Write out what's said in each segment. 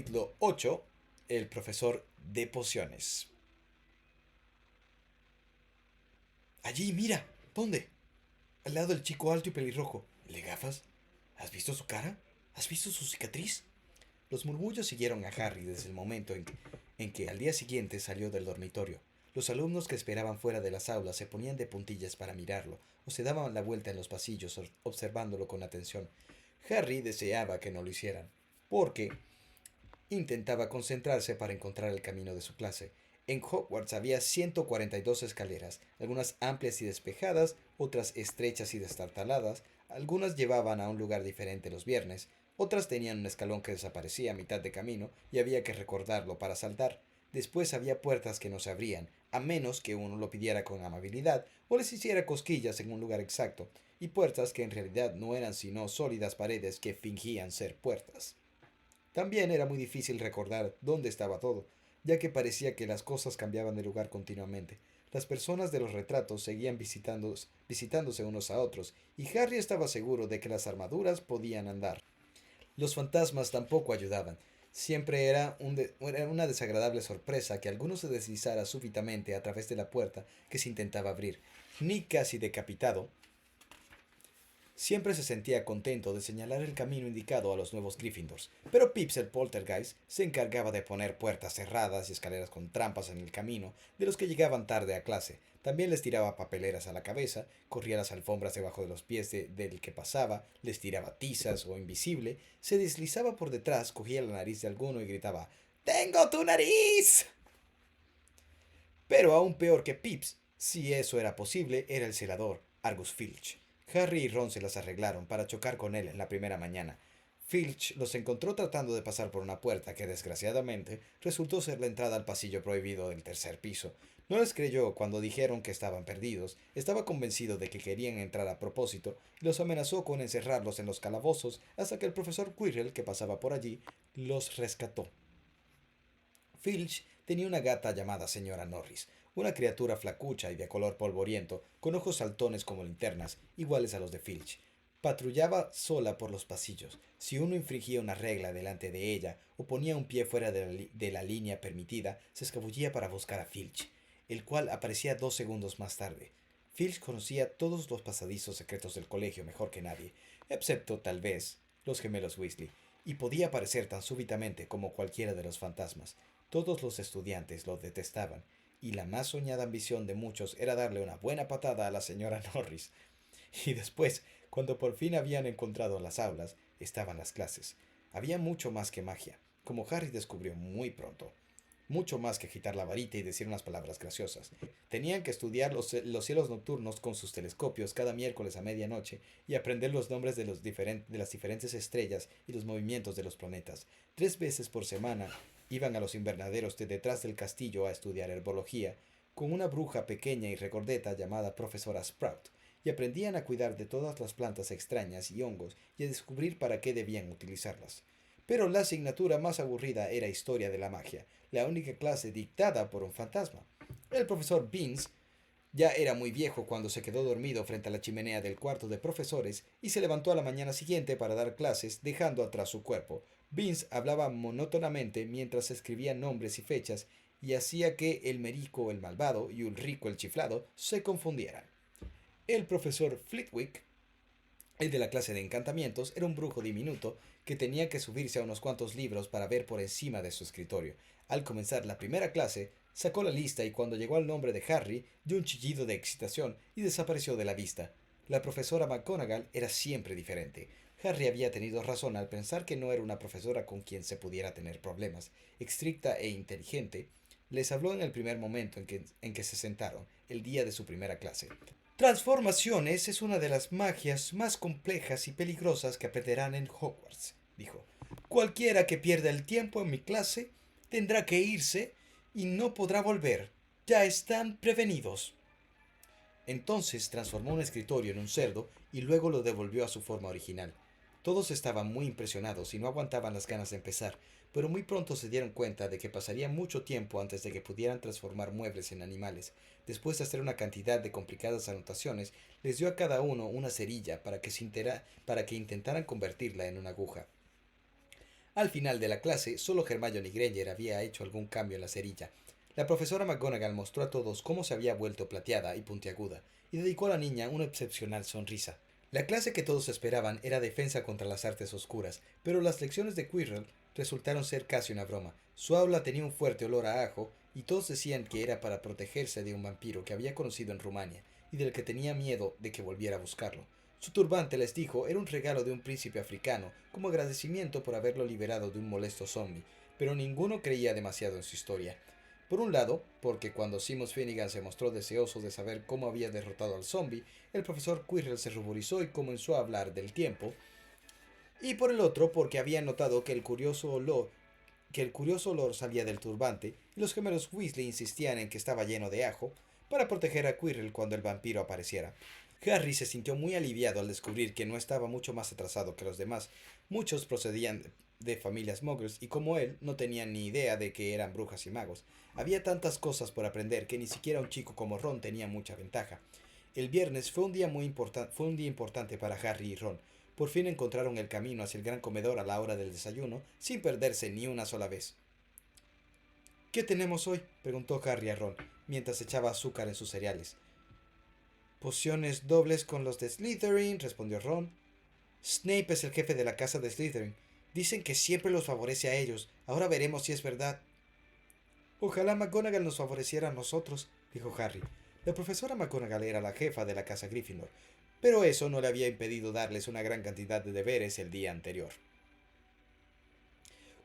Capítulo 8. El profesor de pociones. Allí, mira. ¿Dónde? Al lado del chico alto y pelirrojo. ¿El de gafas? ¿Has visto su cara? ¿Has visto su cicatriz? Los murmullos siguieron a Harry desde el momento en que al día siguiente salió del dormitorio. Los alumnos que esperaban fuera de las aulas se ponían de puntillas para mirarlo o se daban la vuelta en los pasillos observándolo con atención. Harry deseaba que no lo hicieran, porque intentaba concentrarse para encontrar el camino de su clase. En Hogwarts había 142 escaleras, algunas amplias y despejadas, otras estrechas y destartaladas, algunas llevaban a un lugar diferente los viernes, otras tenían un escalón que desaparecía a mitad de camino y había que recordarlo para saltar. Después había puertas que no se abrían, a menos que uno lo pidiera con amabilidad o les hiciera cosquillas en un lugar exacto, y puertas que en realidad no eran sino sólidas paredes que fingían ser puertas. También era muy difícil recordar dónde estaba todo, ya que parecía que las cosas cambiaban de lugar continuamente. Las personas de los retratos seguían visitándose unos a otros, y Harry estaba seguro de que las armaduras podían andar. Los fantasmas tampoco ayudaban. Siempre era una desagradable sorpresa que alguno se deslizara súbitamente a través de la puerta que se intentaba abrir. Nick, casi decapitado, siempre se sentía contento de señalar el camino indicado a los nuevos Gryffindors, pero Pips el Poltergeist se encargaba de poner puertas cerradas y escaleras con trampas en el camino de los que llegaban tarde a clase. También les tiraba papeleras a la cabeza, corría las alfombras debajo de los pies del que pasaba, les tiraba tizas o invisible, se deslizaba por detrás, cogía la nariz de alguno y gritaba ¡Tengo tu nariz! Pero aún peor que Pips, si eso era posible, era el celador, Argus Filch. Harry y Ron se las arreglaron para chocar con él en la primera mañana. Filch los encontró tratando de pasar por una puerta que, desgraciadamente, resultó ser la entrada al pasillo prohibido del tercer piso. No les creyó cuando dijeron que estaban perdidos, estaba convencido de que querían entrar a propósito y los amenazó con encerrarlos en los calabozos hasta que el profesor Quirrell, que pasaba por allí, los rescató. Filch tenía una gata llamada señora Norris, una criatura flacucha y de color polvoriento, con ojos saltones como linternas, iguales a los de Filch. Patrullaba sola por los pasillos. Si uno infringía una regla delante de ella o ponía un pie fuera de la línea permitida, se escabullía para buscar a Filch, el cual aparecía 2 segundos más tarde. Filch conocía todos los pasadizos secretos del colegio mejor que nadie, excepto, tal vez, los gemelos Weasley, y podía aparecer tan súbitamente como cualquiera de los fantasmas. Todos los estudiantes lo detestaban, y la más soñada ambición de muchos era darle una buena patada a la señora Norris. Y después, cuando por fin habían encontrado las aulas, estaban las clases. Había mucho más que magia, como Harry descubrió muy pronto. Mucho más que agitar la varita y decir unas palabras graciosas. Tenían que estudiar los cielos nocturnos con sus telescopios cada miércoles a medianoche y aprender los nombres de las diferentes estrellas y los movimientos de los planetas. 3 veces por semana iban a los invernaderos de detrás del castillo a estudiar herbología con una bruja pequeña y regordeta llamada profesora Sprout, y aprendían a cuidar de todas las plantas extrañas y hongos y a descubrir para qué debían utilizarlas. Pero la asignatura más aburrida era Historia de la Magia, la única clase dictada por un fantasma. El profesor Beans ya era muy viejo cuando se quedó dormido frente a la chimenea del cuarto de profesores y se levantó a la mañana siguiente para dar clases, dejando atrás su cuerpo. Vince hablaba monótonamente mientras escribía nombres y fechas y hacía que el Merico el malvado y Ulrico el chiflado se confundieran. El profesor Flitwick, el de la clase de encantamientos, era un brujo diminuto que tenía que subirse a unos cuantos libros para ver por encima de su escritorio. Al comenzar la primera clase, sacó la lista y cuando llegó al nombre de Harry, dio un chillido de excitación y desapareció de la vista. La profesora McGonagall era siempre diferente. Harry había tenido razón al pensar que no era una profesora con quien se pudiera tener problemas. Estricta e inteligente, les habló en el primer momento en que se sentaron, el día de su primera clase. Transformaciones es una de las magias más complejas y peligrosas que aprenderán en Hogwarts, dijo. Cualquiera que pierda el tiempo en mi clase tendrá que irse y no podrá volver. Ya están prevenidos. Entonces transformó un escritorio en un cerdo y luego lo devolvió a su forma original. Todos estaban muy impresionados y no aguantaban las ganas de empezar, pero muy pronto se dieron cuenta de que pasaría mucho tiempo antes de que pudieran transformar muebles en animales. Después de hacer una cantidad de complicadas anotaciones, les dio a cada uno una cerilla para que intentaran convertirla en una aguja. Al final de la clase, solo Hermione Granger había hecho algún cambio en la cerilla. La profesora McGonagall mostró a todos cómo se había vuelto plateada y puntiaguda, y dedicó a la niña una excepcional sonrisa. La clase que todos esperaban era defensa contra las artes oscuras, pero las lecciones de Quirrell resultaron ser casi una broma. Su aula tenía un fuerte olor a ajo, y todos decían que era para protegerse de un vampiro que había conocido en Rumania, y del que tenía miedo de que volviera a buscarlo. Su turbante, les dijo, era un regalo de un príncipe africano, como agradecimiento por haberlo liberado de un molesto zombie, pero ninguno creía demasiado en su historia. Por un lado, porque cuando Seamus Finnegan se mostró deseoso de saber cómo había derrotado al zombie, el profesor Quirrell se ruborizó y comenzó a hablar del tiempo, y por el otro, porque había notado que el curioso olor salía del turbante, y los gemelos Weasley insistían en que estaba lleno de ajo, para proteger a Quirrell cuando el vampiro apareciera. Harry se sintió muy aliviado al descubrir que no estaba mucho más atrasado que los demás. Muchos procedían de familias muggles y como él no tenían ni idea de que eran brujas y magos. Había tantas cosas por aprender que ni siquiera un chico como Ron tenía mucha ventaja. El viernes fue un día importante para Harry y Ron. Por fin encontraron el camino hacia el gran comedor a la hora del desayuno, sin perderse ni una sola vez. ¿Qué tenemos hoy?, preguntó Harry a Ron, mientras echaba azúcar en sus cereales. Pociones dobles con los de Slytherin, respondió Ron. Snape es el jefe de la casa de Slytherin. Dicen que siempre los favorece a ellos. Ahora veremos si es verdad. Ojalá McGonagall nos favoreciera a nosotros, dijo Harry. La profesora McGonagall era la jefa de la casa Gryffindor, pero eso no le había impedido darles una gran cantidad de deberes el día anterior.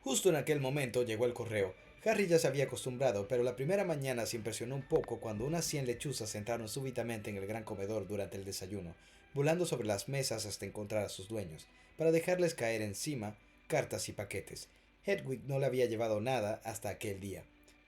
Justo en aquel momento llegó el correo. Harry ya se había acostumbrado, pero la primera mañana se impresionó un poco cuando unas 100 lechuzas entraron súbitamente en el gran comedor durante el desayuno, volando sobre las mesas hasta encontrar a sus dueños, para dejarles caer encima cartas y paquetes. Hedwig no le había llevado nada hasta aquel día.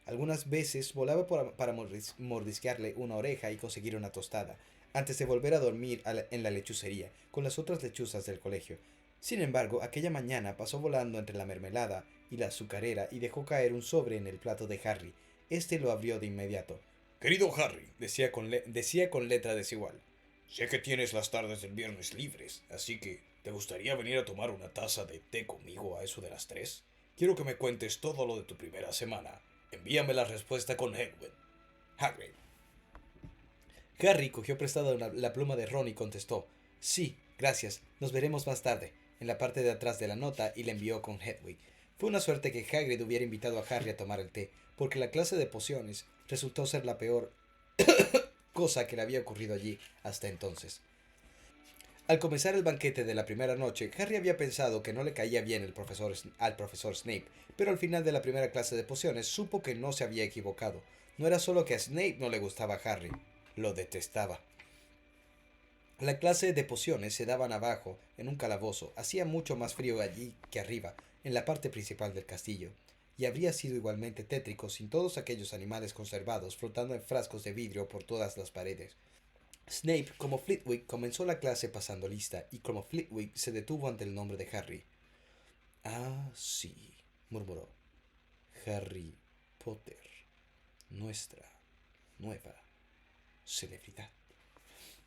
Algunas veces volaba para mordisquearle una oreja y conseguir una tostada, antes de volver a dormir en la lechucería, con las otras lechuzas del colegio. Sin embargo, aquella mañana pasó volando entre la mermelada y la azucarera y dejó caer un sobre en el plato de Harry. Este lo abrió de inmediato. Querido Harry, decía con letra desigual. Sé que tienes las tardes del viernes libres, así que ¿te gustaría venir a tomar una taza de té conmigo a eso de las 3? Quiero que me cuentes todo lo de tu primera semana. Envíame la respuesta con Hedwig. Hagrid. Harry cogió prestada la pluma de Ron y contestó: Sí, gracias, nos veremos más tarde, en la parte de atrás de la nota, y la envió con Hedwig. Fue una suerte que Hagrid hubiera invitado a Harry a tomar el té, porque la clase de pociones resultó ser la peor cosa que le había ocurrido allí hasta entonces. Al comenzar el banquete de la primera noche, Harry había pensado que no le caía bien al profesor Snape, pero al final de la primera clase de pociones supo que no se había equivocado. No era solo que a Snape no le gustaba a Harry, lo detestaba. La clase de pociones se daban abajo, en un calabozo. Hacía mucho más frío allí que arriba, en la parte principal del castillo, y habría sido igualmente tétrico sin todos aquellos animales conservados flotando en frascos de vidrio por todas las paredes. Snape, como Flitwick, comenzó la clase pasando lista, y como Flitwick se detuvo ante el nombre de Harry. Ah, sí, murmuró. Harry Potter, nuestra nueva celebridad.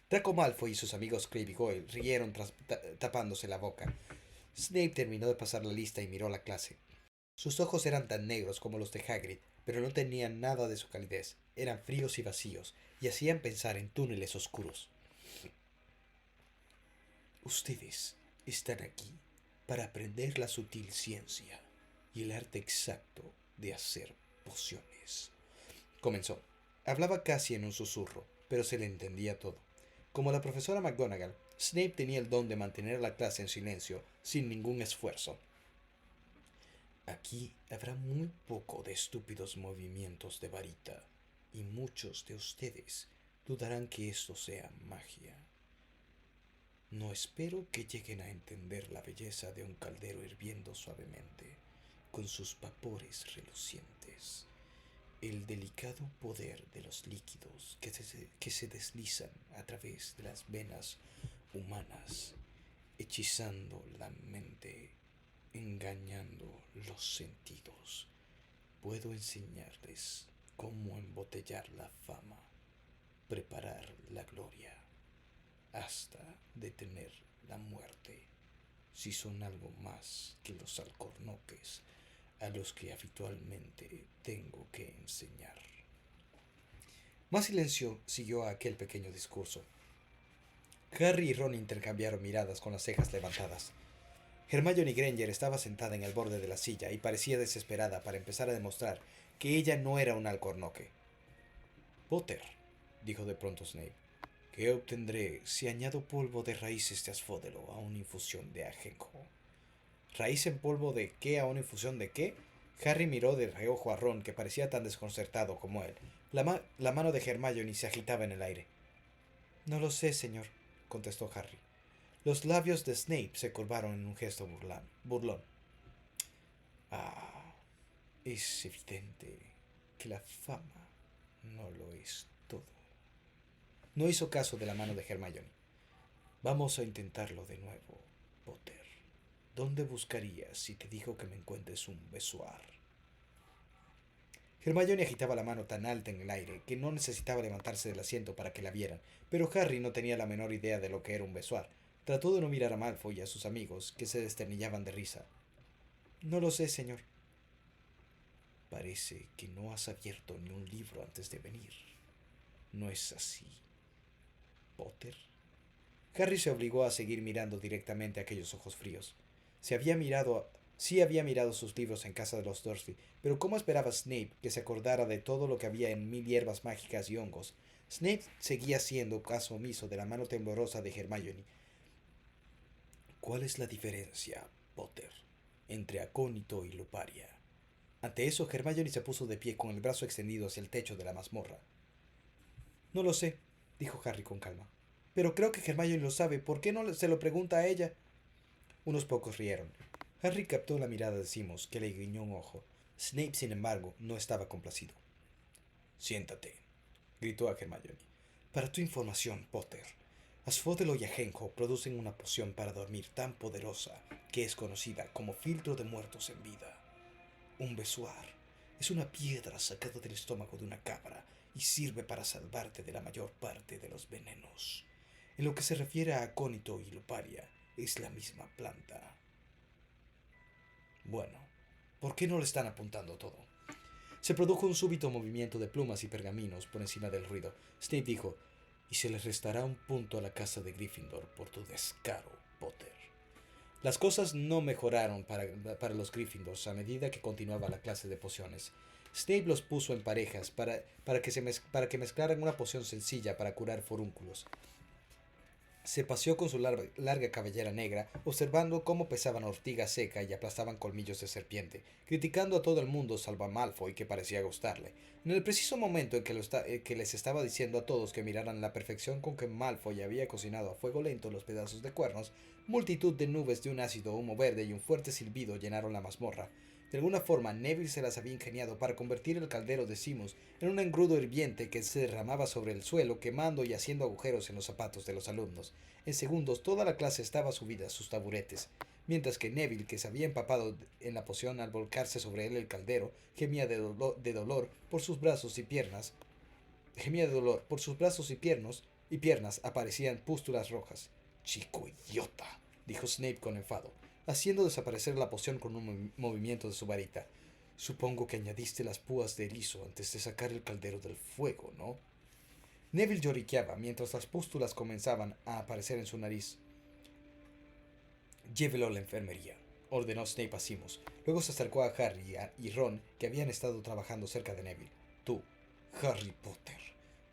Draco Malfoy y sus amigos Crabbe y Goyle rieron tapándose la boca. Snape terminó de pasar la lista y miró la clase. Sus ojos eran tan negros como los de Hagrid, pero no tenían nada de su calidez. Eran fríos y vacíos, y hacían pensar en túneles oscuros. Ustedes están aquí para aprender la sutil ciencia y el arte exacto de hacer pociones. Comenzó. Hablaba casi en un susurro, pero se le entendía todo. Como la profesora McGonagall, Snape tenía el don de mantener la clase en silencio, sin ningún esfuerzo. Aquí habrá muy poco de estúpidos movimientos de varita, y muchos de ustedes dudarán que esto sea magia. No espero que lleguen a entender la belleza de un caldero hirviendo suavemente, con sus vapores relucientes, el delicado poder de los líquidos que se deslizan a través de las venas humanas, hechizando la mente, engañando los sentidos. Puedo enseñarles cómo embotellar la fama, preparar la gloria, hasta detener la muerte. si son algo más que los alcornoques a los que habitualmente tengo que enseñar. Más silencio siguió a aquel pequeño discurso. Harry y Ron intercambiaron miradas con las cejas levantadas. Hermione Granger estaba sentada en el borde de la silla y parecía desesperada para empezar a demostrar que ella no era un alcornoque. Potter, dijo de pronto Snape, ¿qué obtendré si añado polvo de raíces de asfódelo a una infusión de ajenjo? ¿Raíz en polvo de qué a una infusión de qué? Harry miró de reojo a Ron, que parecía tan desconcertado como él. La mano de Hermione se agitaba en el aire. No lo sé, señor, contestó Harry. Los labios de Snape se curvaron en un gesto burlón. Ah, es evidente que la fama no lo es todo. No hizo caso de la mano de Hermione. Vamos a intentarlo de nuevo, Potter. ¿Dónde buscarías si te digo que me encuentres un besoar? Hermione agitaba la mano tan alta en el aire que no necesitaba levantarse del asiento para que la vieran, pero Harry no tenía la menor idea de lo que era un besoar. Trató de no mirar a Malfoy y a sus amigos, que se desternillaban de risa. No lo sé, señor. Parece que no has abierto ni un libro antes de venir. ¿No es así, Potter? Harry se obligó a seguir mirando directamente a aquellos ojos fríos. Sí había mirado sus libros en casa de los Dursley, pero ¿cómo esperaba Snape que se acordara de todo lo que había en 1000 hierbas mágicas y hongos? Snape seguía haciendo caso omiso de la mano temblorosa de Hermione. ¿Cuál es la diferencia, Potter, entre acónito y luparia? Ante eso, Hermione se puso de pie con el brazo extendido hacia el techo de la mazmorra. No lo sé, dijo Harry con calma. Pero creo que Hermione lo sabe. ¿Por qué no se lo pregunta a ella? Unos pocos rieron. Harry captó la mirada de Simus, que le guiñó un ojo. Snape, sin embargo, no estaba complacido. Siéntate, gritó a Hermione. Para tu información, Potter, Asfódelo y Ajenjo producen una poción para dormir tan poderosa que es conocida como filtro de muertos en vida. Un besoar es una piedra sacada del estómago de una cabra y sirve para salvarte de la mayor parte de los venenos. En lo que se refiere a acónito y luparia, es la misma planta. Bueno, ¿por qué no le están apuntando todo? Se produjo un súbito movimiento de plumas y pergaminos por encima del ruido. Snape dijo, y se les restará un punto a la casa de Gryffindor por tu descaro, Potter. Las cosas no mejoraron para los Gryffindors a medida que continuaba la clase de pociones. Snape los puso en parejas para que mezclaran una poción sencilla para curar forúnculos. Se paseó con su larga cabellera negra, observando cómo pesaban ortiga seca y aplastaban colmillos de serpiente, criticando a todo el mundo salvo a Malfoy, que parecía gustarle. En el preciso momento en que les estaba diciendo a todos que miraran la perfección con que Malfoy había cocinado a fuego lento los pedazos de cuernos, multitud de nubes de un ácido humo verde y un fuerte silbido llenaron la mazmorra. De alguna forma, Neville se las había ingeniado para convertir el caldero de Simus en un engrudo hirviente que se derramaba sobre el suelo, quemando y haciendo agujeros en los zapatos de los alumnos. En segundos, toda la clase estaba subida a sus taburetes, mientras que Neville, que se había empapado en la poción al volcarse sobre él el caldero, gemía de dolor por sus brazos y piernas. Gemía de dolor por sus brazos y piernas aparecían pústulas rojas. Chico idiota, dijo Snape con enfado, haciendo desaparecer la poción con un movimiento de su varita. Supongo que añadiste las púas de erizo antes de sacar el caldero del fuego, ¿no? Neville lloriqueaba mientras las pústulas comenzaban a aparecer en su nariz. Llévelo a la enfermería, ordenó Snape a Simus. Luego se acercó a Harry y Ron, que habían estado trabajando cerca de Neville. Tú, Harry Potter,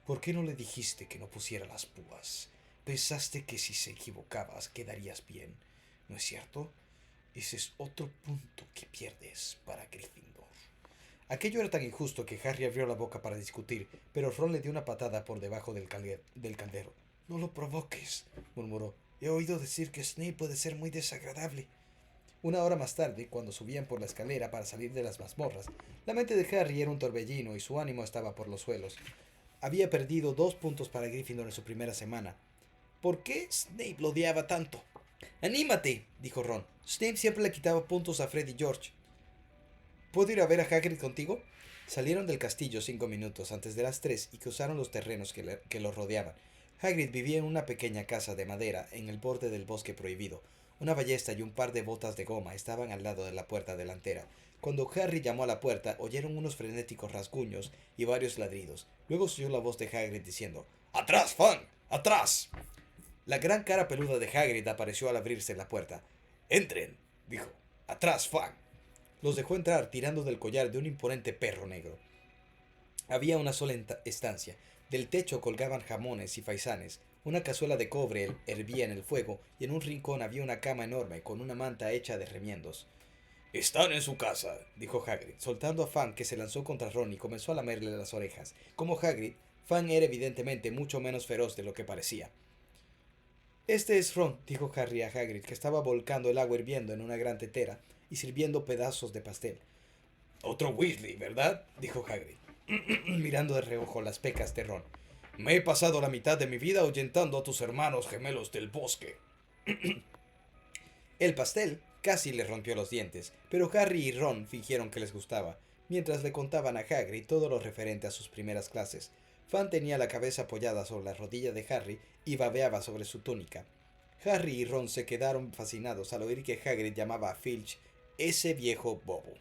¿por qué no le dijiste que no pusiera las púas? Pensaste que si se equivocabas quedarías bien, ¿no es cierto? Ese es otro punto que pierdes para Gryffindor. Aquello era tan injusto que Harry abrió la boca para discutir, pero Ron le dio una patada por debajo del caldero. No lo provoques, murmuró. He oído decir que Snape puede ser muy desagradable. Una hora más tarde, cuando subían por la escalera para salir de las mazmorras, la mente de Harry era un torbellino y su ánimo estaba por los suelos. Había perdido 2 puntos para Gryffindor en su primera semana. ¿Por qué Snape lo odiaba tanto? ¡Anímate!, dijo Ron. Snape siempre le quitaba puntos a Fred y George. ¿Puedo ir a ver a Hagrid contigo? Salieron del castillo 5 minutos antes de las 3 y cruzaron los terrenos que los rodeaban. Hagrid vivía en una pequeña casa de madera en el borde del bosque prohibido. Una ballesta y un par de botas de goma estaban al lado de la puerta delantera. Cuando Harry llamó a la puerta, oyeron unos frenéticos rasguños y varios ladridos. Luego se oyó la voz de Hagrid diciendo: ¡Atrás, Fang! ¡Atrás! La gran cara peluda de Hagrid apareció al abrirse la puerta. ¡Entren!, dijo. ¡Atrás, Fang! Los dejó entrar tirando del collar de un imponente perro negro. Había una sola estancia. Del techo colgaban jamones y faisanes. Una cazuela de cobre hervía en el fuego y en un rincón había una cama enorme con una manta hecha de remiendos. «Están en su casa», dijo Hagrid, soltando a Fang, que se lanzó contra Ron y comenzó a lamerle las orejas. Como Hagrid, Fang era evidentemente mucho menos feroz de lo que parecía. «Este es Ron», dijo Harry a Hagrid, que estaba volcando el agua hirviendo en una gran tetera y sirviendo pedazos de pastel. «Otro Weasley, ¿verdad?», dijo Hagrid, mirando de reojo las pecas de Ron. «Me he pasado la mitad de mi vida ahuyentando a tus hermanos gemelos del bosque». El pastel casi le rompió los dientes, pero Harry y Ron fingieron que les gustaba, mientras le contaban a Hagrid todo lo referente a sus primeras clases. Fan tenía la cabeza apoyada sobre la rodilla de Harry y babeaba sobre su túnica. Harry y Ron se quedaron fascinados al oír que Hagrid llamaba a Filch ese viejo bobo.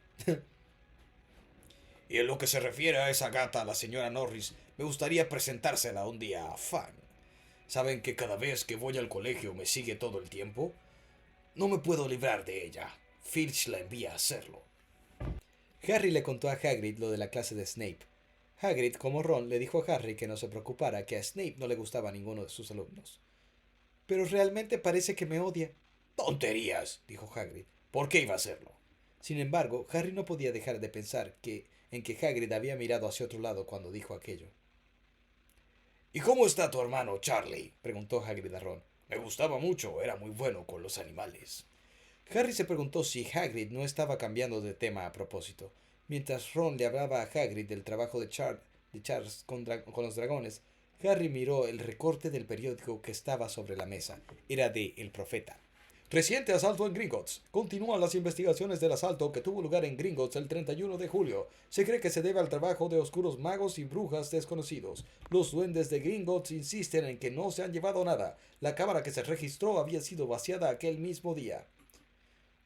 Y en lo que se refiere a esa gata, la señora Norris, me gustaría presentársela un día a Fan. ¿Saben que cada vez que voy al colegio me sigue todo el tiempo? No me puedo librar de ella. Filch la envía a hacerlo. Harry le contó a Hagrid lo de la clase de Snape. Hagrid, como Ron, le dijo a Harry que no se preocupara, que a Snape no le gustaba a ninguno de sus alumnos. Pero realmente parece que me odia. Tonterías, dijo Hagrid. ¿Por qué iba a hacerlo? Sin embargo, Harry no podía dejar de pensar en que Hagrid había mirado hacia otro lado cuando dijo aquello. ¿Y cómo está tu hermano Charlie?, preguntó Hagrid a Ron. Me gustaba mucho, era muy bueno con los animales. Harry se preguntó si Hagrid no estaba cambiando de tema a propósito. Mientras Ron le hablaba a Hagrid del trabajo de Charles con los dragones, Harry miró el recorte del periódico que estaba sobre la mesa. Era de El Profeta. Reciente asalto en Gringotts. Continúan las investigaciones del asalto que tuvo lugar en Gringotts el 31 de julio. Se cree que se debe al trabajo de oscuros magos y brujas desconocidos. Los duendes de Gringotts insisten en que no se han llevado nada. La cámara que se registró había sido vaciada aquel mismo día.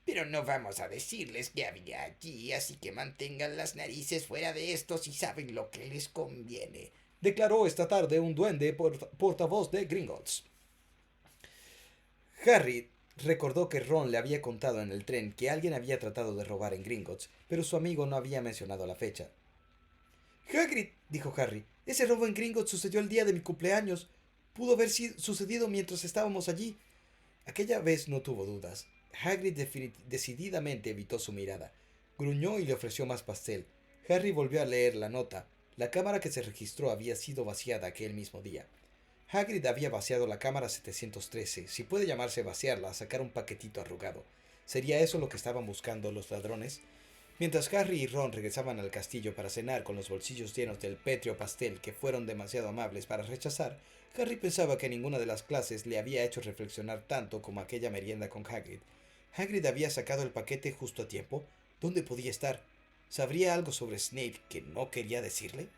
Pero no vamos a decirles que había allí, así que mantengan las narices fuera de esto si saben lo que les conviene, declaró esta tarde un duende portavoz de Gringotts. Harry recordó que Ron le había contado en el tren que alguien había tratado de robar en Gringotts, pero su amigo no había mencionado la fecha. Hagrid, dijo Harry, ese robo en Gringotts sucedió el día de mi cumpleaños. Pudo haber sucedido mientras estábamos allí. Aquella vez no tuvo dudas. Hagrid decididamente evitó su mirada. Gruñó y le ofreció más pastel. Harry volvió a leer la nota. La cámara que se registró había sido vaciada aquel mismo día. Hagrid había vaciado la cámara 713, si puede llamarse vaciarla, sacar un paquetito arrugado. ¿Sería eso lo que estaban buscando los ladrones? Mientras Harry y Ron regresaban al castillo para cenar con los bolsillos llenos del pétreo pastel que fueron demasiado amables para rechazar, Harry pensaba que ninguna de las clases le había hecho reflexionar tanto como aquella merienda con Hagrid. ¿Hagrid había sacado el paquete justo a tiempo? ¿Dónde podía estar? ¿Sabría algo sobre Snape que no quería decirle?